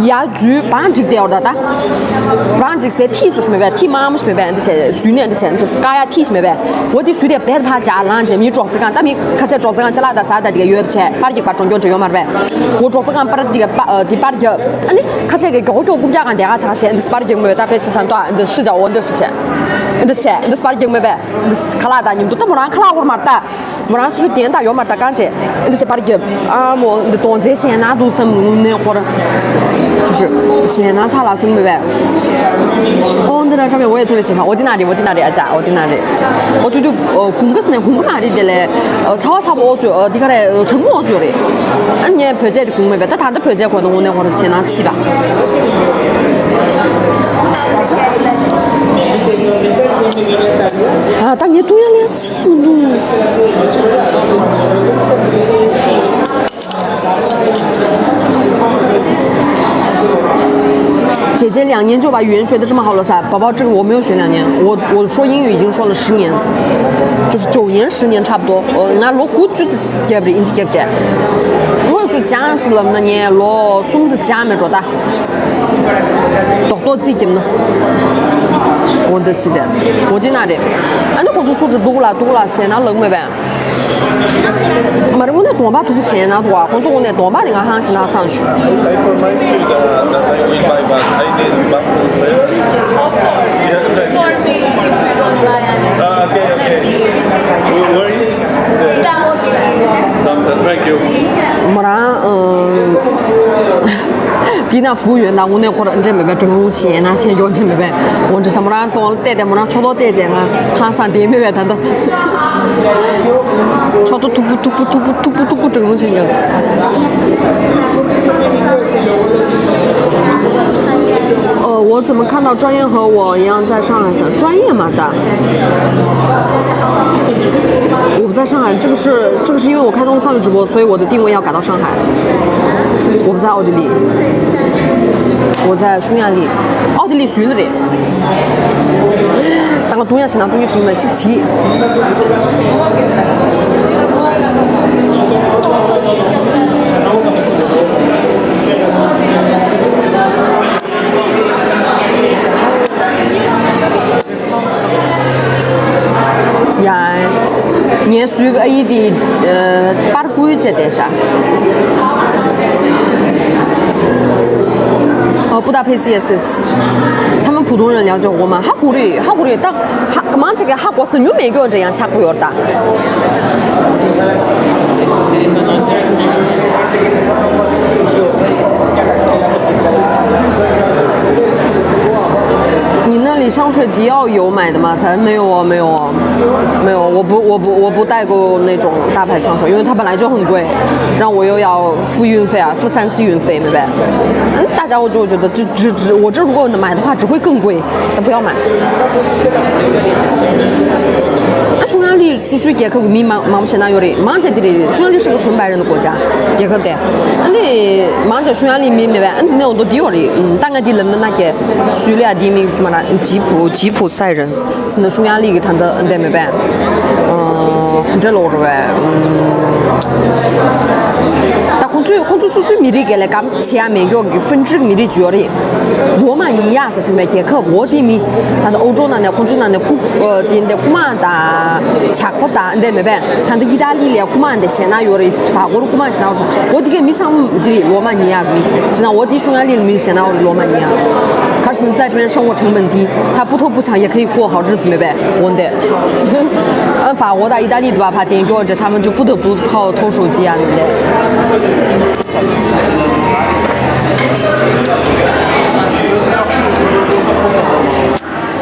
呀猪帮这掉的哒，帮这些体术是没办，体妈妈是没办，这些训练这些就是嘎呀体是没办，我的训练别的怕加浪去，米桌子干，但米开始桌子干加拿大啥的这个约不起，把这个中间这个嘛呗，我桌子干把这个把这个，你开始个脚脚骨架干的啊，啥些，你是把这个没打白吃上多，你视角我的事情，你是你是把这个没呗，你卡拉达你都没让卡拉我嘛的。我让是电打要嘛打干净，你是把这个啊么的当这些那都是那或者就是现在查了是没呗？哦，那上面我也特别喜欢，我在哪里啊家，我在哪里？我觉得红个是那红个哪里的嘞？差不多就这个嘞，成我做的，你票价的红没呗？但他的票价可能我那会儿先拿起吧。啊，但你都要了解嘛？姐姐2年就把语言学得这么好了噻，宝宝这个我没有学2年，我说英语已经说了10年，就是9年10年差不多。那落古句子给不应给不见，我说讲是那么多年落孙子家没做的，多自己呢。我的期间，我在哪里？俺那或者素质多了，现在能没办？嘛的，我那多把图现在多啊，或者我那多把那个行现在上去。没啦，地那服务员那我那会儿这没办，正路线那钱要这没办，我这什么啦，多带没啦，超多带钱啊，他上店没办，他都，超多突不正路钱的。我怎么看到专业和我一样在上海上专业嘛的？我不在上海，这个是因为我开通上海直播，所以我的定位要改到上海。我不在奥地利，我在匈牙利，奥地利随着的。但我东亚现在东西出门这期。呀，念书个一的把规矩得下。布达佩斯也是，他们普通人了解我吗？好过的，但干嘛这个好过是你每个这样吃不了的。你那里香水迪奥有买的吗？没有，我不代购那种大牌香水，因为它本来就很贵，然后我又要付运费啊，付3次运费，明白？大家我就觉得我这如果买的话只会更贵，但不要买。那匈牙利属于捷克民忙不现在有的，忙起的匈牙利是个纯白人的国家，捷克的，你忙起匈牙利民没办，那种都低了的，大概的人们那个叙利亚地名什么啦，吉普赛人，是那匈牙利给他的那没办，这老着呗，但控制最米的给来讲，前面个分支米的主要的，罗马尼亚是什么？捷克我的米，他的欧洲那控制那的古马达、恰克达那没办，他的意大利的古马的现在有的法国的古马现在我的个米厂的罗马尼亚米，现在我的匈牙利米现在罗马尼亚。可是在这边生活成本低，他不偷不抢也可以过好日子，没办，我的。法国的、意大利的吧，怕点着他们就不得不靠偷手机啊，对不对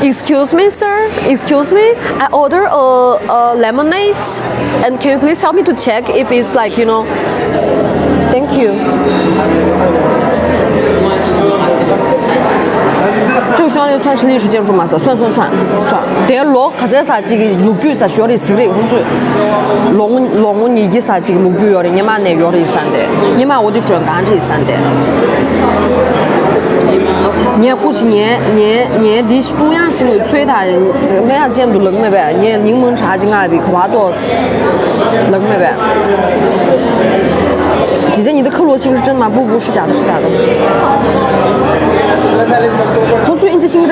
？Excuse me, sir. Excuse me. I order a lemonade, and can you please help me to check if it's like Thank you. 这个匈牙利算是历史建筑吗？算。但落或者啥几个路标啥需要的是的，或者弄你一啥几个路标要的，你妈那要的3的，你妈我的转干这3的。你估计你的东亚行为吹它，每样见都冷没呗？你柠檬茶进来比可巴多冷没呗？姐姐，你的克罗心是真的吗？不是假的，是假的。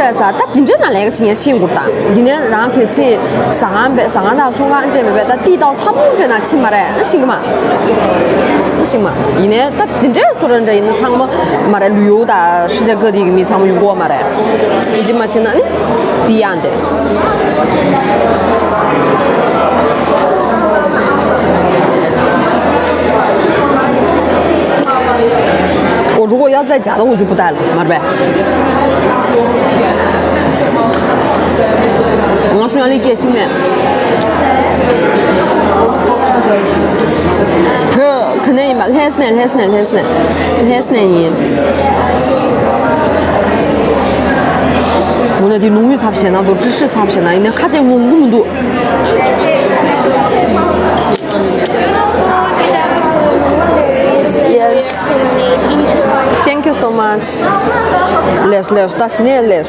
来啥？他真正那个青年辛苦的，今年让开始上岸大从岸这边他地道差不多这那起码嘞，行个嘛？行嘛？今年他真正说人这一那场么嘛的旅游的世界各地米场用过嘛的，已经嘛现在不一样的。我如果要在家的，我就不带了，妈的呗。我虽然你给心面，可能嘛，还是呢。我那的农业差不多，那都知识差不多，那看见我们都。Yes. Thank you so much. Less. 但是呢 less.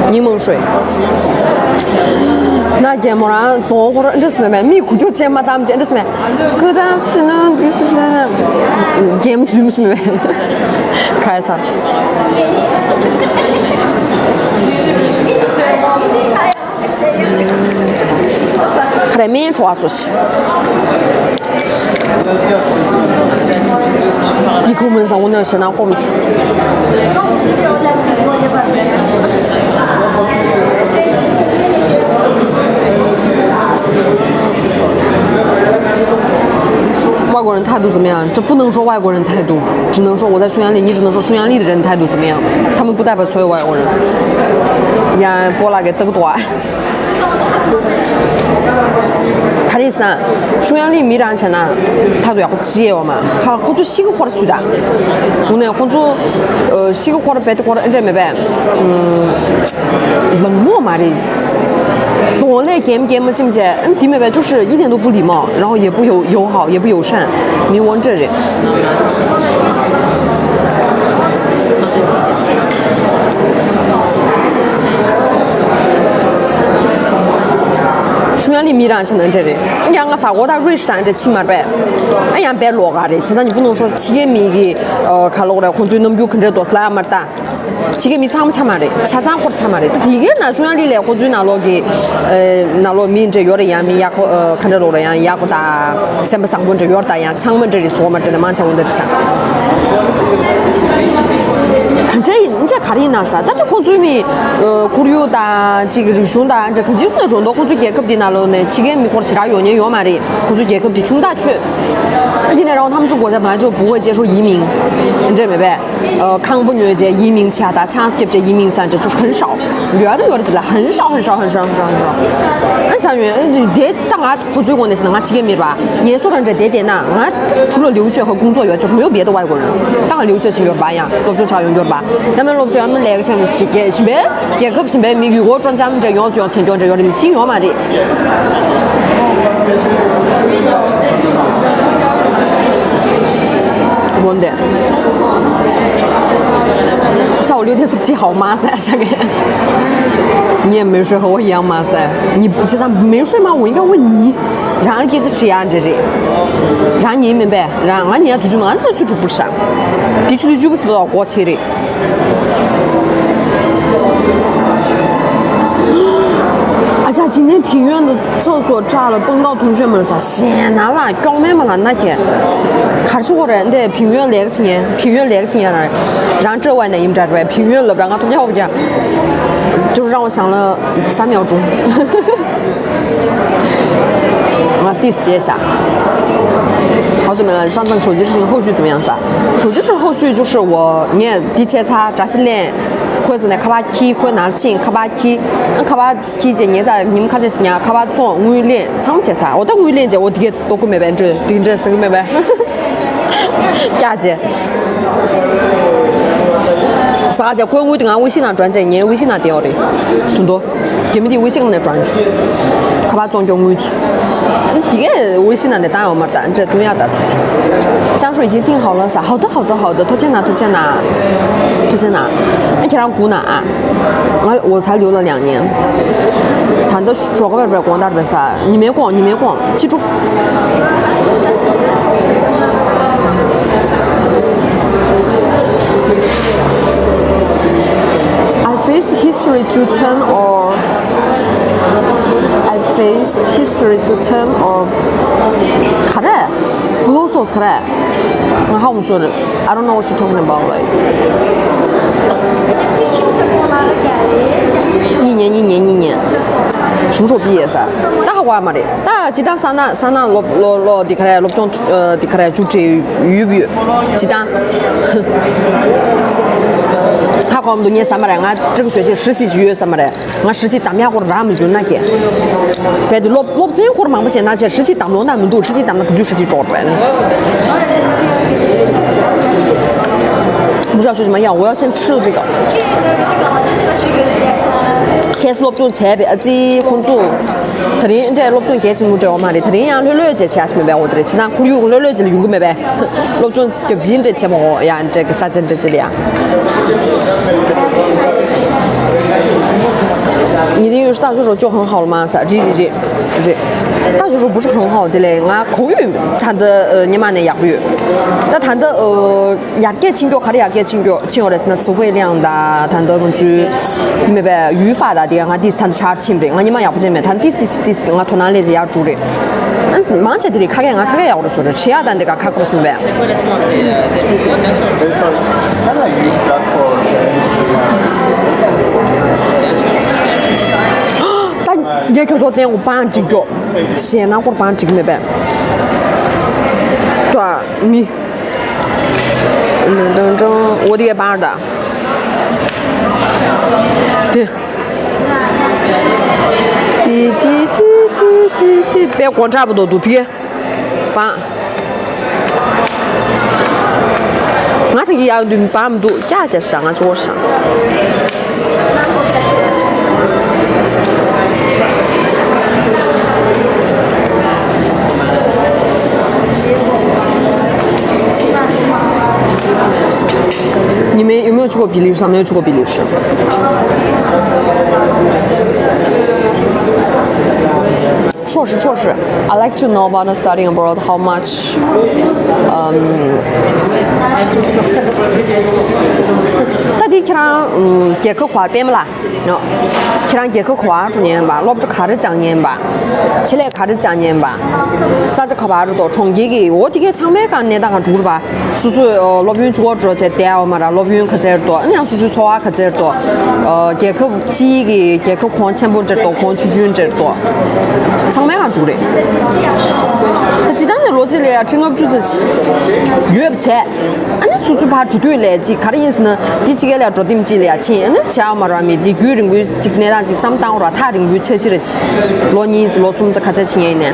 柠檬水。那节目上多会儿这是咩？米苦就节目咱们讲这是咩？可咱是呢，这是节目组是咩？开啥？可面抓出去，一口闷上我那现在过不去。外国人态度怎么样？这不能说外国人态度，只能说我在匈牙利，你只能说匈牙利的人态度怎么样。他们不代表所有外国人。让波拉给得个多。看的是呢，匈牙利米兰前呢，他都要企业嘛，他或者洗个锅的水的，我呢或者洗个锅的白的锅的，这没办，冷漠嘛的。我那 game 信不信？弟妹妹就是一点都不礼貌，然后也不友好，也不友善，你问这人。匈牙利米兰才能这里，你像我法国的瑞士这起码呗，哎呀别落嘎的，其实你不能说起个米的看落来，或者能比看这多是那么大，起个米长不长嘛的，恰长或者长嘛的，第一个那匈牙利来或者那落给那落米这有的样米呀看着落的样呀不大，像不上滚这有点大样，长们这里说嘛真的蛮强问的是啥？这看的那啥，但是看最米古流的这个人凶的，这肯定那种的，或者结构的那了呢，几个米或者其他原因嘛的，或者结构的穷大去。今天然后他们这国家本来就不会接受移民，你这明白？康不女这移民强大，强势这移民上这就是很少，越的对了，很少。很像原这当然和最国那是那几个米吧，你说的这点呐，除了留学和工作以外，就是没有别的外国人。当然留学是有吧呀，都就常用吧。那么罗专门来个像是给是呗，这个不是呗，米如果专家们这样就要成就这样的新药嘛的。问的。下午6点40号马噻，这个。你也没睡和我一样嘛噻？你其实没睡吗？我应该问你，让给这样这些，让你明白，让俺年对住俺这睡着不上，地区的就不是不到过去的。而且今天平原的厕所炸了，崩到同学们了噻，闲哪啦，搞咩嘛啦那天，看出我人的平原来个青年了，让这外呢你们这边平原了，不然俺同学好讲。就是让我想了3秒钟，我第4页下，好久没了。上等手机事情后续怎么样噻？手机是后续就是你底切擦扎西脸，或者呢卡巴 K 或拿钱卡巴 K， 卡巴 K 这你在你们看这是呢卡巴装微脸长不切擦，我的微脸这我第多个没办这盯着是个没办，假姐。啥叫可以我对俺微信上转这，你微信上掉的，很多，给没的微信上来转去，可把装叫问题。第个微信上的单我们单这东亚的，香水已经订好了噻，好的，推荐哪？你看上姑娘啊，我才留了2年，他都说个边逛大这噻，你没逛，记住。I faced history to turn or I faced history to turn or 그래 blue sauce 그래 how 무슨 I don't know what you're talking about like 一年什么时候毕业噻？大话嘛的，大鸡蛋三那落的开落中的开就这鱼不鱼？鸡蛋。还搞我们多年300来，俺这个学期实习就有300来，俺实习大面活咱们就那个，别的落真活忙不些那些实习当不那么多，实习当那不就实习找出来的。不知道学什么样，我要先吃了这个。开始落中前边，自己工作，特定在落中干起我这样嘛的，特定样累这钱是没办我的，其实苦有累这里用个没办，落中就不进这钱嘛，呀这个啥子这几年。你的英语是大学时候就很好了吗？是，这，大学时候不是很好的嘞，俺口语谈的你妈那亚语，但谈的亚给清教，卡的亚给清教的是那词汇量的，谈的根据你们呗语法的的，俺第四谈的差清的，俺你妈也不见面，谈第四俺突然来这亚住的，俺忙起来的，看看呀，我都说的，吃呀，但这个看过什么呗？也叫做点我办这个，先拿我办这个没办。对，你，我的办的，对，别光差不多都别办。俺这个要对办不多，价钱上啊桌上。你们有没有去过比利时？没有去过比利时。硕士。I like to know about studying abroad. How much? 到底看结课花边不啦？喏，看结课花2年吧，老不就看着讲年吧，起来看着讲年吧，啥子考吧多，从这个我这个长美干年当个住了吧，叔叔老兵做这些单嘛啦，老兵去这多，你像叔叔说话去这多，结课几个结课矿全部这多，矿区军这多，长美干住的。那鸡蛋的逻辑嘞，整个不就是越不起，那叔叔把绝对来几，看的意思呢，第几个来做点几来钱，那钱嘛，然后的个人归这个那档是上当了，他人归扯起了去，老妮子老孙子看在钱一年，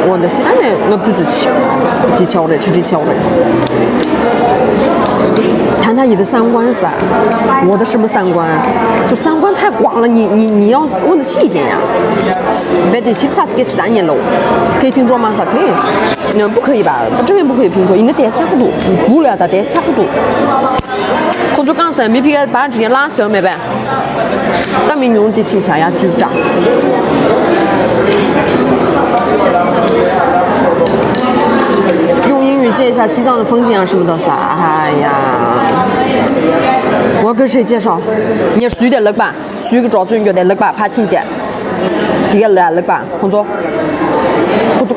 我的鸡蛋的我不就是去，地巧的，吃地巧的。谈谈你的三观噻，我的什么三观？就三观太广了，你要问的细一点呀。别的西啥子给吃单年喽？可以拼桌吗？啥可以？那不可以吧？这边不可以拼桌，因为单差不多，不了的单差不多。或者刚才没批个把这些拉小没办，咱们用的情下呀就涨。用英语介绍一下西藏的风景啊什么的噻，哎呀，我跟谁介绍？你也随点那吧，随个照准觉得那吧，怕亲戚，这个那吧，工作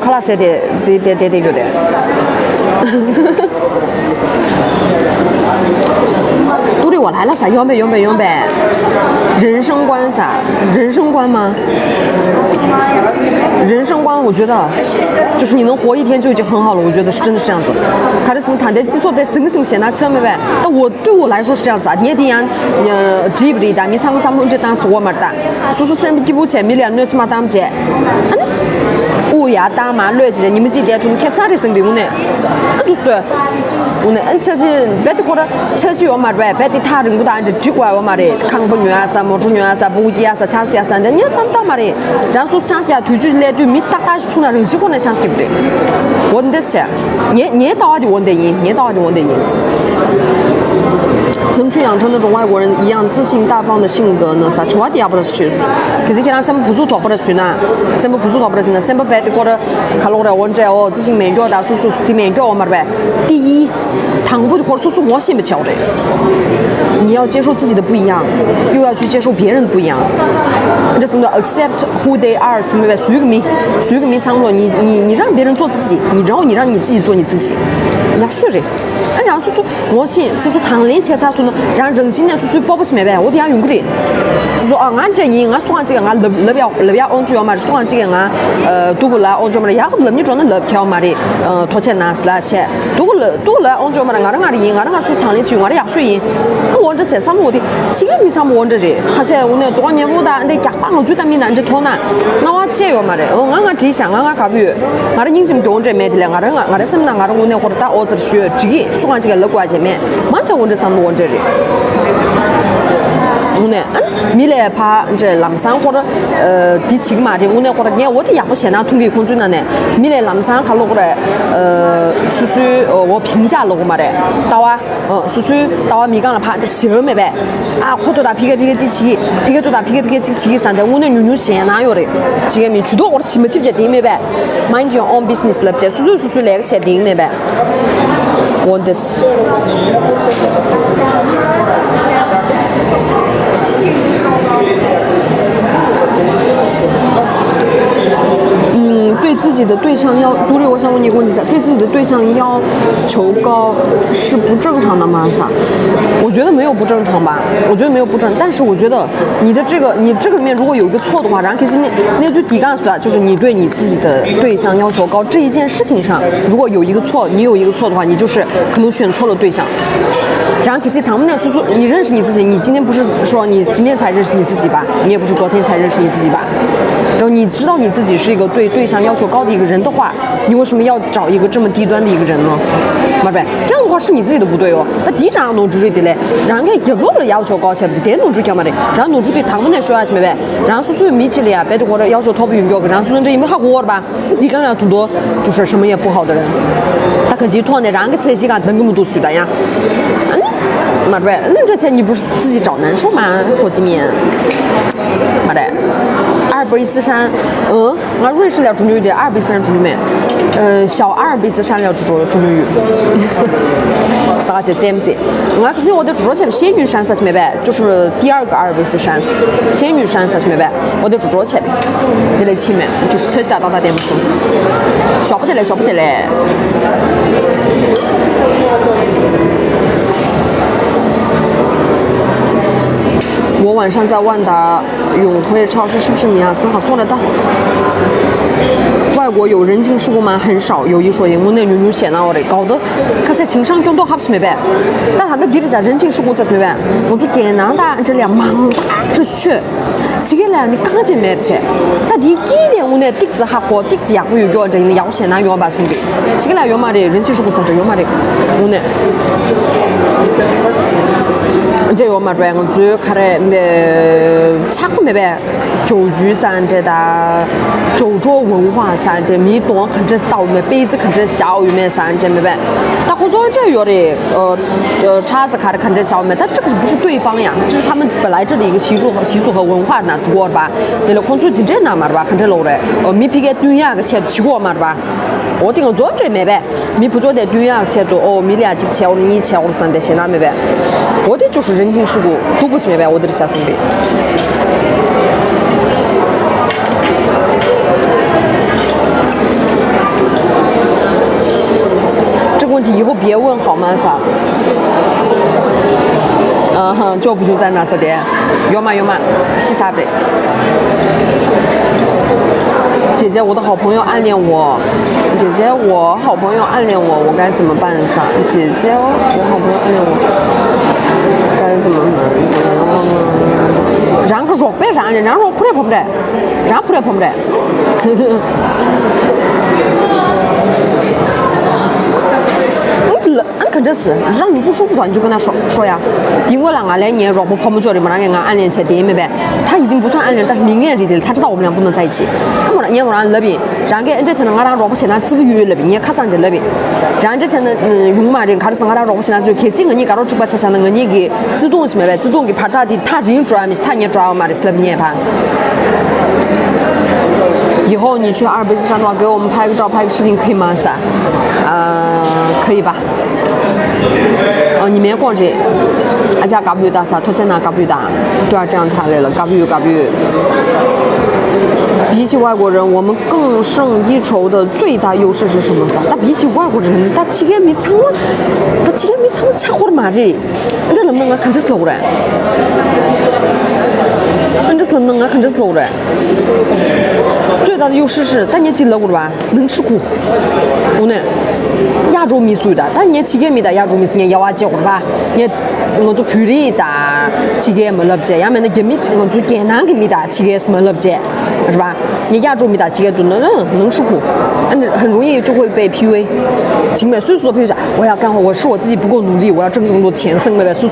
看了谁的觉得。都对我来了噻，用呗，人生观噻，人生观吗？人生观，我觉得就是你能活一天就已经很好了，我觉得是真的是这样子。看的是谈的制作被生现在车没呗，但对我来说是这样子啊，你的样记不得的，你唱个三分钟当时我们的，叔叔生比不前米两女子嘛当不见，我呀打嘛乱起来，你们几点钟看啥的生病我呢？都是对，我呢，车子别的可能车子我嘛对，别的他人不打就只怪我嘛的，康不女啊啥，毛猪女啊啥，不地啊啥，抢死啊啥的，你上到嘛的，然后说抢死啊，推出来对米打从那人气可能抢死对不对？我的是，你到的我的赢，你到的我的赢。争取养成那种外国人一样自信大方的性格呢？啥？吃话底下不得去，可是给他什么不足做不得去呢？什么不足做不得去呢？什么白的过得看了我的文章哦，自信面角的，叔叔的面角嘛的呗。第一，糖不的过得叔叔我信不起的。你要接受自己的不一样，又要去接受别人的不一样。这什么叫 accept who they are？ 什么呗？随个名场所，你让别人做自己，然后你让你自己做你自己。也学着，让叔叔我信，叔叔唐年前才说呢，让人心呢叔叔保不起没呗，我底下用过的。叔叔啊，俺这人俺说俺这个俺那边安全嘛，说俺这个俺都不来安全嘛的，也不那么装的那票嘛的，拖钱拿是拿钱，都来安全嘛的，俺的人俺说唐年去俺的也水人，我这些什么我的，这个你啥么我这的，而且我那多年我的那家帮我最大米难这拖难，那我这个嘛的，俺这想俺搞不，俺的人就叫我这没的了，俺的什么呢？俺的我那或者打我这学这个说俺这个乐观前面，完全我这上我这里。我呢，米来怕这南山或者第七个嘛的，我呢或者你我的也不现在通给空军了呢，米来南山看了过来，叔叔我评价了过嘛的，到啊，叔叔到啊米缸了怕这小没呗，啊可多大皮个机器，皮个多大皮个机器上的，我呢牛现哪有的，这个米去多我的起没起不接定没呗，mind your own business 了不接，叔叔来个钱定没呗，我的是。对自己的对象要独立，我想问你一个问题：对自己的对象要求高是不正常的吗？我觉得没有不正常吧，我觉得没有不正常，但是我觉得你这个里面如果有一个错的话，然后其实那最底干的就是你对你自己的对象要求高这一件事情上，如果有一个错，你有一个错的话，你就是可能选错了对象。然后其实他们那叔叔，你认识你自己，你今天不是说你今天才认识你自己吧？你也不是昨天才认识你自己吧？然后你知道你自己是一个对对象要求高的一个人的话，你为什么要找一个这么低端的一个人呢？对不对？这样的话是你自己的不对哦。那第一张弄出去的嘞，然后给不了要求高些，别弄出去嘛的，然后弄出去他们那说下去没呗？然后叔叔米起来啊，别的或者要求他不允许，然后叔叔这因为好过了吧？你刚才多就是什么也不好的人，他可集团的让个车机干等这么多岁的呀？嘛对，那这钱你不是自己找难受吗？国际面，嘛的。阿尔卑斯山，俺瑞士了中女的，阿尔卑斯山中女没，小阿尔卑斯山了中女，啥些怎么子？俺可是我的住着去仙女山啥去没呗？就是第二个阿尔卑斯山，仙女山啥去没呗？我的住着去，在那前面，就是车起来到达点不出，下不得嘞。我晚上在万达永辉超市，是不是你啊？很好送得到。外国有人情世故吗？很少。有一说一，我那女显那我的搞得，可是情商更多还不是没办，但他那地里家人情世故才没办。我就简单的这两忙大这去，这个呢你刚进没去，但第一点我那地址还好，地址也会有这个要显那要把身边，这个呢要嘛的人情世故上这要嘛的，我呢。这个嘛，我主要看的差不没呗，周剧上这的周桌文化上这米多看这到没杯子看这小鱼没上这没呗，但或者这有的叉子看这小鱼没，但这个不是对方呀，这是他们本来这的一个习俗和文化那主要吧，对了，空中顶这那嘛的吧，看这楼的，米皮给对呀个钱起过嘛的吧。我顶个做这没呗，米不做的对呀，钱多米俩几钱，我的一钱我的三的现在没呗，我的就是人情世故都不是没呗，我的下生的。这个问题以后别问好吗？啥？脚不就在那啥的？有嘛，洗啥的？姐姐，我的好朋友暗恋我。姐姐，我好朋友暗恋我，我该怎么办？姐姐，我好朋友暗恋我，该怎么办？然后说别然的，然后扑来扑不来，然扑来扑不来。你俺看这是让你不舒服的话，你就跟他说呀。第我两个2年，若不跑不觉得嘛，那个暗恋才点没呗？他已经不算暗恋，但是明恋这点，他知道我们俩不能在一起。他们也不让那边，然后这些人俺俩若不现在只有那边，你看上去那边，然后这些人用嘛这开始俺俩若不现在就开始你搞到直播车上那个你给自动是没呗？自动给拍他的，他已经转没，他也转嘛的是那边拍。以后你去阿尔卑斯山的话，给我们拍个照、拍个视频可以吗？噻，可以吧？你们逛这，而且搞不有的噻，拖钱拿搞不有的，对啊，这样谈来了，搞不有。比起外国人，我们更胜一筹的最大优势是什么噻？但比起外国人，他起点没长了，吃活的嘛这，你这能不能看这是漏的？你这是能看这是漏的？最大的优势是，但你记了过的吧？能吃苦，我呢，亚洲民族的，但你起点没的亚洲民族，你要啊教的吧？你我做苦力的，起点没了不接，要么那给米我做艰难给米的，起点是没了不接，是吧？你亚洲米的起点都能吃苦，很容易就会被 PUA， 情美岁数的 PUA 啥？我要干活，我自己不够努力，我要挣更多钱，生没呗，岁，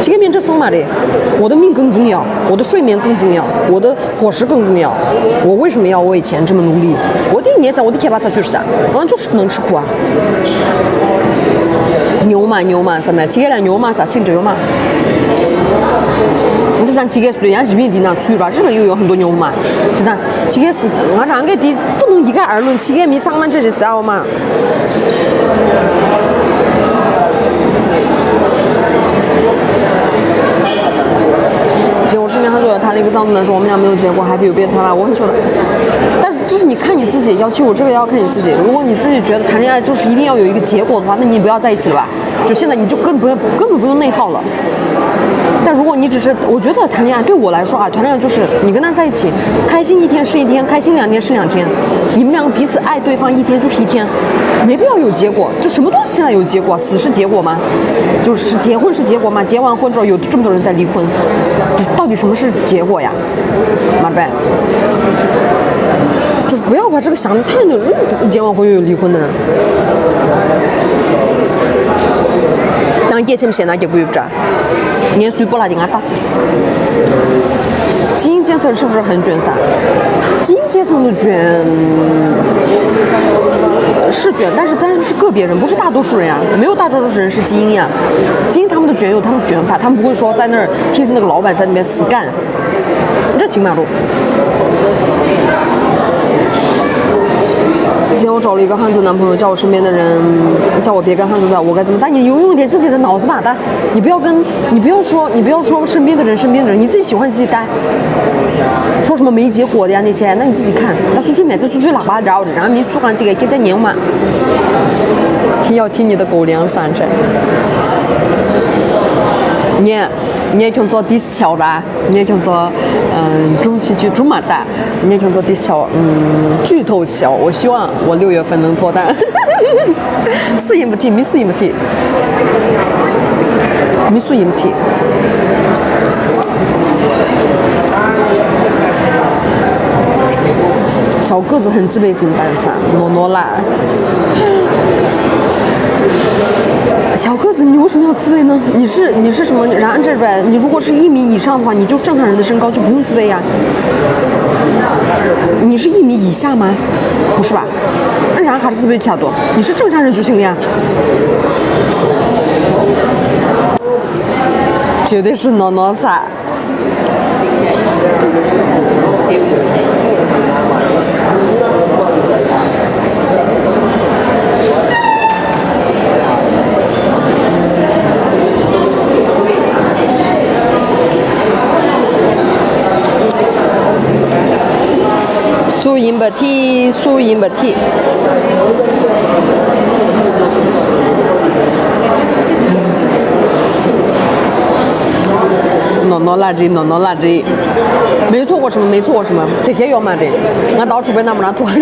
起点命这生嘛的，我的命更重要，我的睡眠更重要，我的伙食更重要，我为什么要为钱这么努力？我的年想我的开发才去啥？就是能吃苦啊。牛嘛，什么？起点来牛嘛啥？姓这个嘛？你像起点是对，人家日本地方出了，日本又有很多牛嘛，是的。起点是俺上个地不能一概而论，起点没上满这些事好嘛。结果身边他说他那个藏族男说我们俩没有结果，还比有备胎了，我很说的。但是这是你看你自己，要求我这个要看你自己。如果你自己觉得谈恋爱就是一定要有一个结果的话，那你不要在一起了吧？就现在你就根本不用内耗了。但如果你只是，我觉得谈恋爱对我来说啊，谈恋爱就是你跟他在一起，开心一天是一天，开心2天是2天，你们两个彼此爱对方1天就是1天，没必要有结果。就什么东西现在有结果？死是结果吗？就是结婚是结果吗？结完婚之后有这么多人在离婚，到底什么是结果呀？马贝，就是不要把这个想得太结完婚又有离婚的人。当以前现在结果又不着，年岁不拉就俺打死。基因检测是不是很卷噻？基因检测的卷是卷，但是是个别人，不是大多数人呀，没有大多数人是基因呀。基因他们的卷有他们卷法，他们不会说在那儿听着那个老板在那边死干，这起码都。今天我找了一个汉族男朋友，叫我身边的人叫我别跟汉族在，我该怎么办？你用一点自己的脑子吧，你不要说身边的人，你自己喜欢你自己待。说什么没结果的呀那些，那你自己看。那岁没，这岁喇叭绕着，然后没说上这个给在年嘛。要听你的狗粮三针。你也听做第四桥啦，你也听做中期剧中马大，你也听做第四桥剧透桥。我希望我6月份能脱单。是赢不提，没输赢不提，没输赢不提。小个子很自卑怎么办噻？诺啦。小个子，你为什么要自卑呢？你是什么？然后这边，你如果是1米以上的话，你就正常人的身高，就不用自卑呀。你是1米以下吗？不是吧？那然后还是自卑起来多？你是正常人就行了呀。绝对是诺噻。输赢不提。诺垃圾，没错过什么，黑要嘛的，俺到处被那么多拖的。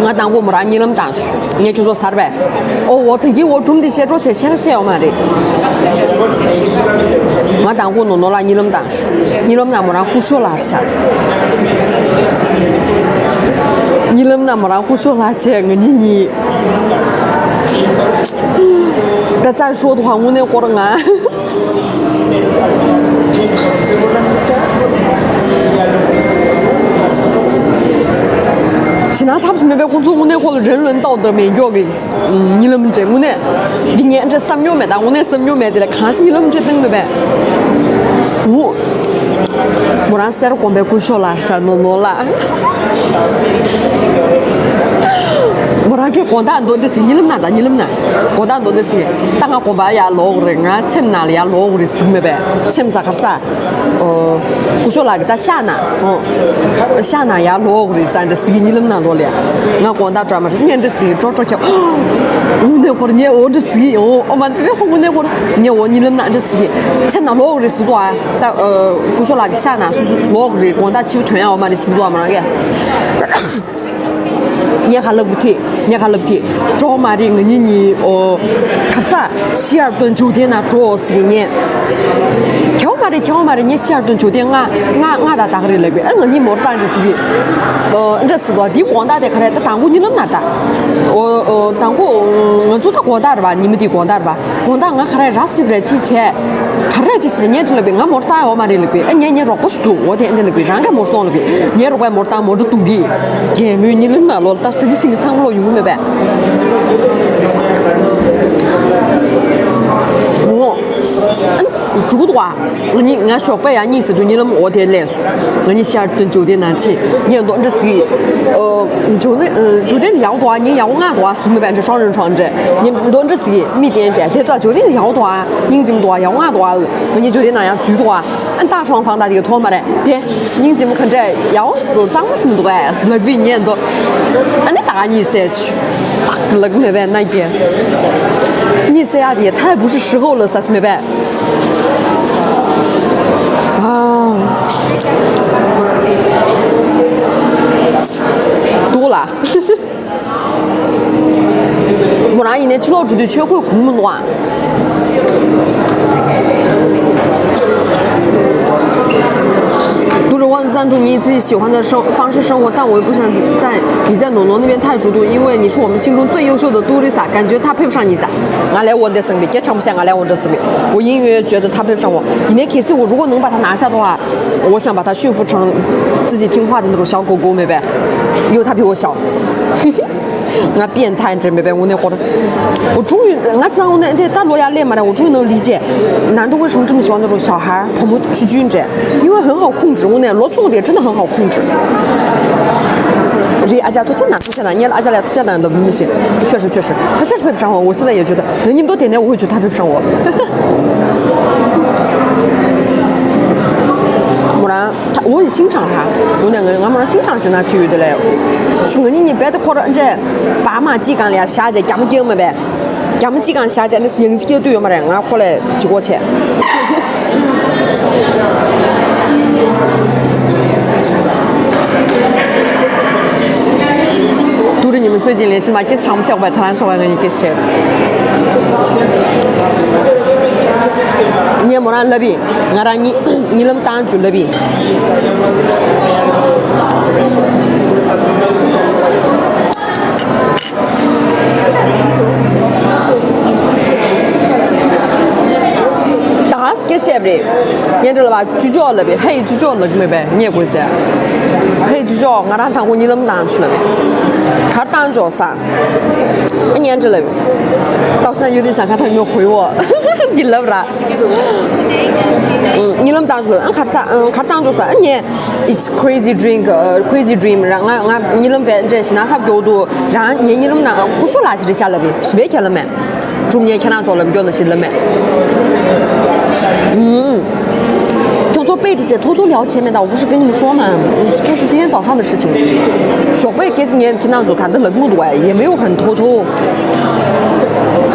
我当我没让你那么大去，你就说啥的呗？哦，我给我种的些这些想写嘛的。我当我弄了你那么大去，你那么大没让不说了啥？你能不能没让我说拿钱你？那再说的话，我那活儿啊。其他差不多没办法做，我那会儿人伦道德没教的，你能不能这我那，你念这3秒没的，我那3秒没的来看你能不能这等没办？我让谁光别过学了，这弄了。我让给广大很多的事，你能不能的？你能不能？广大很多的事，当个广巴呀，老人啊，钱哪里呀，老人的事没办，钱啥个啥？过学了给他下哪？下哪呀，老人的事，这事你能不能做了？我广大专门是念这事，找去。我那会儿念我这事，我们这边我那会儿念我你能不能这事？钱哪老人的事多啊？但过学了给下哪？老人的广大欺负团呀，我们的事多嘛那个。你还乐不提，找嘛的你可是希尔顿酒店那主要是你，挑嘛的，你希尔顿酒店俺打个的那边，你没单子去，这是个地广大的可来，他当过你能拿的，当过我做他广大的吧，你们的广大的吧，广大俺可来啥事不来几千，可来几千年去那边，俺没单我嘛的那边，你若不是多，我天那边，人家没单那边，你如果没单没得多的，也没你能拿了，但是你心里藏不了用没办。这个的话，你俺学会呀，你是对你的摩天来说，你希尔顿酒店难去，你很多这是酒店要多，你要俺多是没办法双人床这，你多这是没点钱，但是酒店要多，人这么多要俺多，你酒店那样最多，俺打双房打这个托嘛的，对，人这么看这要是都涨什么多哎，是那比年多，俺那大你社区，那个没办那一，你这样的太不是时候了，啥是没办。多了，我那一年去了这里全会空门多。读者我赞同你自己喜欢的方式生活，但我又不想你在诺诺那边太主动，因为你是我们心中最优秀的杜丽莎，感觉他配不上你噻。俺来我的身边，也常不像俺来我这身边，我隐约觉得他配不上我。你那 case 我如果能把他拿下的话，我想把他驯服成自己听话的那种小狗狗，没办，因为他比我小。俺变态真没办，我那会儿，我终于，俺知道我那打罗亚脸嘛的，我终于能理解，男的为什么这么喜欢那种小孩跑步去军这，因为很好控制，我那罗重点真的很好控制。这阿家多简单，你阿家来多简单都不行，确实，他确实配不上我，我现在也觉得，你们都点点，我会觉得他配不上我。我很欣赏他，我两个人俺们欣赏是哪去的嘞？说你别的靠着这发嘛几竿了下去，干么顶么呗？干么几竿下去，那是引起个队嘛的，俺后来几个钱。读着你们最近联系嘛，给上不下外谈说完给你给写。你也没让那边，俺让你能当住那边。大是给写不的，你知道吧？主角那边，黑主角那个没呗，你也过去。黑主角，俺让他过你能当出那边，看当角啥？你知道没？到现在有点想看他有没有回我。你知道不啦？你能当出来？俺看啥？看当角啥？你 ，it's crazy dream，crazy dream，让俺你能别这是哪啥角度？让你能那不说那些的下那边是别看了没？中间看他做了没有那些了没？就做背着这偷偷聊前面的，我不是跟你们说嘛，这是今天早上的事情。小贝给你听他做看的那么多哎，也没有很偷偷。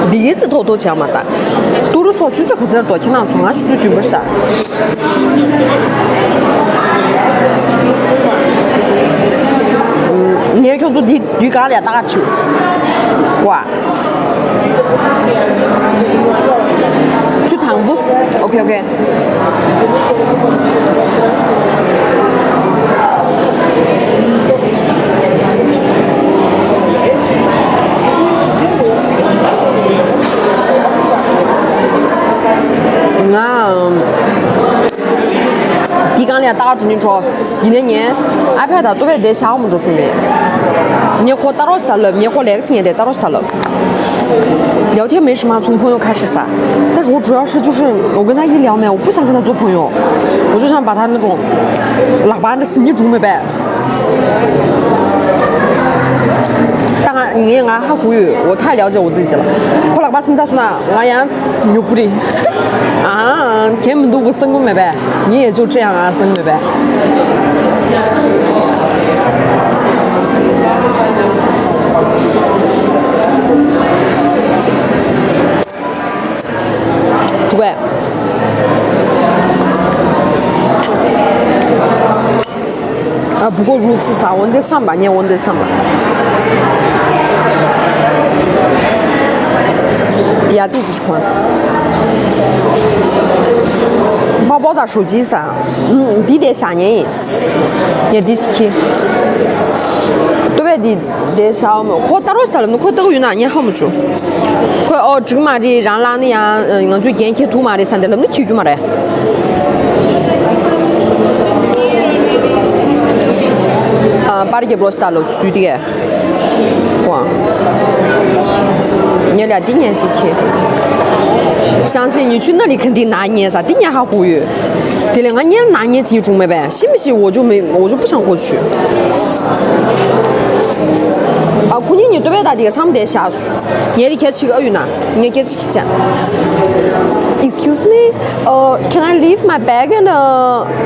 第一次偷偷抢嘛的，都是说就是可是多听他说，俺说的对不是。你也叫做你干了打球，哇！去唐不 ？OK。地刚连打进去说1年 iPad 都会得小我们做成的，你可打到是他了，你可那个钱也得打到是他了。聊天没什么，从朋友开始噻。但是我主要是就是我跟他一聊嘛，我不想跟他做朋友，我就想把他那种那把的是你住没呗。当然，因为俺好过于我太了解我自己了。可那把什么咋说呢？俺呀牛不的啊，天门都不生过没呗？你也就这样啊，生没呗？诸位。不过如此噻，我得上班，我得上班。压地址款，把爆炸手机噻，地点下年也地起，对不对？地小么？可打到是了，那可等于哪年好么住？可哦，这个嘛的让哪的呀？我最近去土嘛的，三得那么提住嘛的。把这个不是打漏水的，哇！你俩第年几天？相信你去那里肯定那年噻，第年还活跃。第2年那年记住没呗？信不信我就不想过去。估计你对面大地差不多下属，你得开7个月呢，你给起钱。Excuse me, can I leave my bag and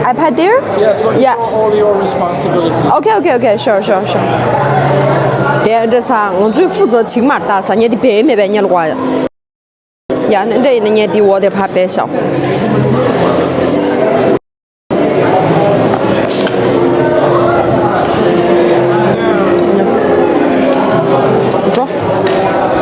iPad there? Yes, but it's not all your responsibility. Okay, sure. 这啥？我最负责清嘛的噻，你的白没白？你了哇呀？那年底我得怕白笑。